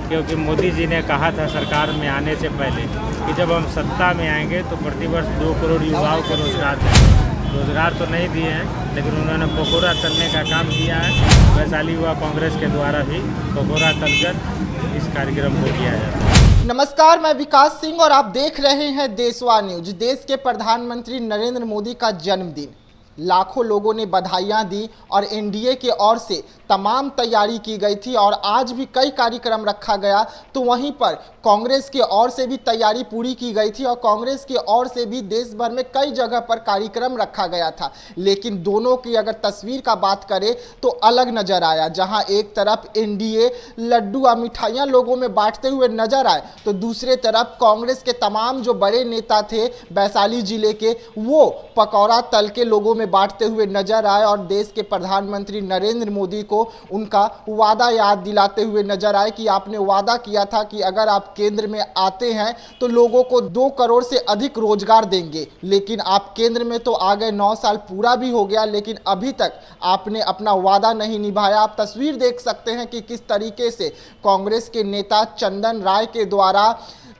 क्योंकि मोदी जी ने कहा था सरकार में आने से पहले कि जब हम सत्ता में आएंगे तो प्रतिवर्ष 2 करोड़ युवाओं को रोजगार देंगे। रोजगार तो नहीं दिए हैं, लेकिन उन्होंने पकौड़ा तलने का काम किया है। वैशाली युवा कांग्रेस के द्वारा भी पकौड़ा तलकर इस कार्यक्रम को किया जाता है। नमस्कार, मैं विकास सिंह और आप देख रहे हैं देशवा न्यूज। देश के प्रधानमंत्री नरेंद्र मोदी का जन्मदिन, लाखों लोगों ने बधाइयां दी और एनडीए की ओर से तमाम तैयारी की गई थी और आज भी कई कार्यक्रम रखा गया। तो वहीं पर कांग्रेस की ओर से भी तैयारी पूरी की गई थी और कांग्रेस की ओर से भी देश भर में कई जगह पर कार्यक्रम रखा गया था। लेकिन दोनों की अगर तस्वीर का बात करें तो अलग नजर आया। जहां एक तरफ एनडीए लड्डू और मिठाइयां लोगों में बांटते हुए नजर आए, तो दूसरे तरफ कांग्रेस के तमाम जो बड़े नेता थे वैशाली जिले के, वो पकौड़ा तल के लोगों में बांटते हुए नजर आए और देश के प्रधानमंत्री नरेंद्र मोदी को उनका वादा याद दिलाते हुए नजर आए कि आपने वादा किया था कि अगर आप केंद्र में आते हैं तो लोगों को 2 करोड़ से अधिक रोजगार देंगे। लेकिन आप केंद्र में तो आ गए, 9 साल पूरा भी हो गया, लेकिन अभी तक आपने अपना वादा नहीं निभाया। आप तस्वीर देख सकते हैं कि किस तरीके से कांग्रेस के नेता चंदन राय के द्वारा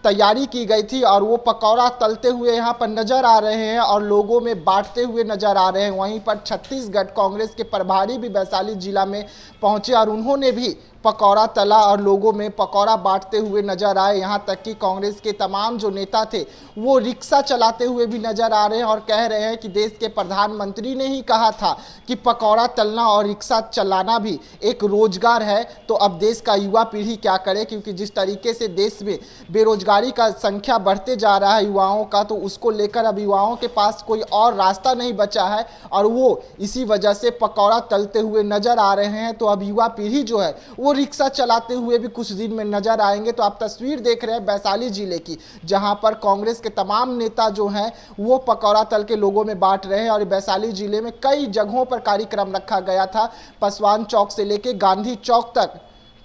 तैयारी की गई थी और वो पकौड़ा तलते हुए यहाँ पर नजर आ रहे हैं और लोगों में बांटते हुए नजर आ रहे हैं। वहीं पर छत्तीसगढ़ कांग्रेस के प्रभारी भी वैशाली जिला में पहुंचे और उन्होंने भी पकौड़ा तला और लोगों में पकौड़ा बांटते हुए नजर आए। यहाँ तक कि कांग्रेस के तमाम जो नेता थे वो रिक्शा चलाते हुए भी नजर आ रहे हैं और कह रहे हैं कि देश के प्रधानमंत्री ने ही कहा था कि पकौड़ा तलना और रिक्शा चलाना भी एक रोजगार है। तो अब देश का युवा पीढ़ी क्या करे, क्योंकि जिस तरीके से देश में बेरोजगारी का संख्या बढ़ते जा रहा है युवाओं का, तो उसको लेकर अब युवाओं के पास कोई और रास्ता नहीं बचा है और वो इसी वजह से पकौड़ा तलते हुए नजर आ रहे हैं। तो अब युवा पीढ़ी जो है वो रिक्शा चलाते हुए भी कुछ दिन में नजर आएंगे। तो आप तस्वीर देख रहे हैं वैशाली जिले की, जहां पर कांग्रेस के तमाम नेता जो हैं वो पकौड़ा तल के लोगों में बांट रहे हैं और वैशाली जिले में कई जगहों पर कार्यक्रम रखा गया था। पासवान चौक से लेकर गांधी चौक तक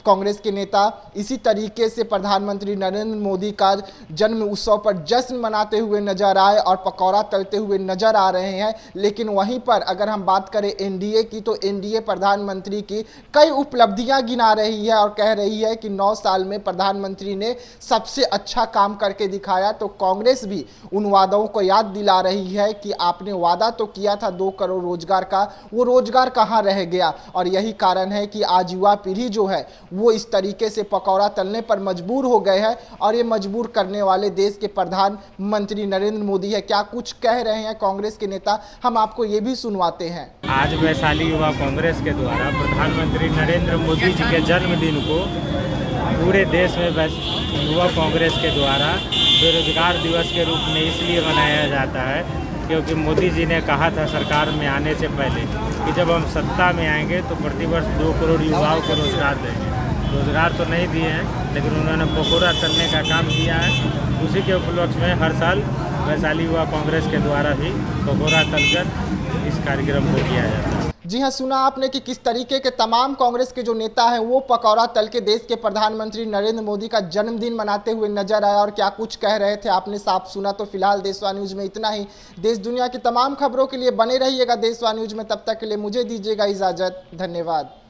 कांग्रेस के नेता इसी तरीके से प्रधानमंत्री नरेंद्र मोदी का जन्म उत्सव पर जश्न मनाते हुए नजर आए और पकौड़ा तलते हुए नजर आ रहे हैं। लेकिन वहीं पर अगर हम बात करें एनडीए की, तो एनडीए प्रधानमंत्री की कई उपलब्धियां गिना रही है और कह रही है कि 9 साल में प्रधानमंत्री ने सबसे अच्छा काम करके दिखाया। तो कांग्रेस भी उन वादों को याद दिला रही है कि आपने वादा तो किया था 2 करोड़ रोजगार का, वो रोजगार कहाँ रह गया। और यही कारण है कि आज युवा पीढ़ी जो है वो इस तरीके से पकौड़ा तलने पर मजबूर हो गए हैं और ये मजबूर करने वाले देश के प्रधानमंत्री नरेंद्र मोदी है। क्या कुछ कह रहे हैं कांग्रेस के नेता, हम आपको ये भी सुनवाते हैं। आज वैशाली युवा कांग्रेस के द्वारा प्रधानमंत्री नरेंद्र मोदी जी के जन्मदिन को पूरे देश में युवा कांग्रेस के द्वारा बेरोजगार दिवस के रूप में इसलिए मनाया जाता है क्योंकि मोदी जी ने कहा था सरकार में आने से पहले कि जब हम सत्ता में आएंगे तो प्रतिवर्ष 2 करोड़ युवाओं को रोजगार देंगे। रोजगार तो नहीं दिए हैं, लेकिन उन्होंने पकौड़ा तलने का काम किया है। उसी के उपलक्ष्य में हर साल वैशाली युवा कांग्रेस के द्वारा भी पकौड़ा तलकर इस कार्यक्रम को किया जाता है। जी हाँ, सुना आपने कि किस तरीके के तमाम कांग्रेस के जो नेता हैं वो पकौड़ा तल के देश के प्रधानमंत्री नरेंद्र मोदी का जन्मदिन मनाते हुए नजर आया और क्या कुछ कह रहे थे आपने साफ सुना। तो फिलहाल देशवा न्यूज में इतना ही। देश दुनिया की तमाम खबरों के लिए बने रहिएगा देशवा न्यूज में। तब तक के लिए मुझे दीजिएगा इजाजत। धन्यवाद।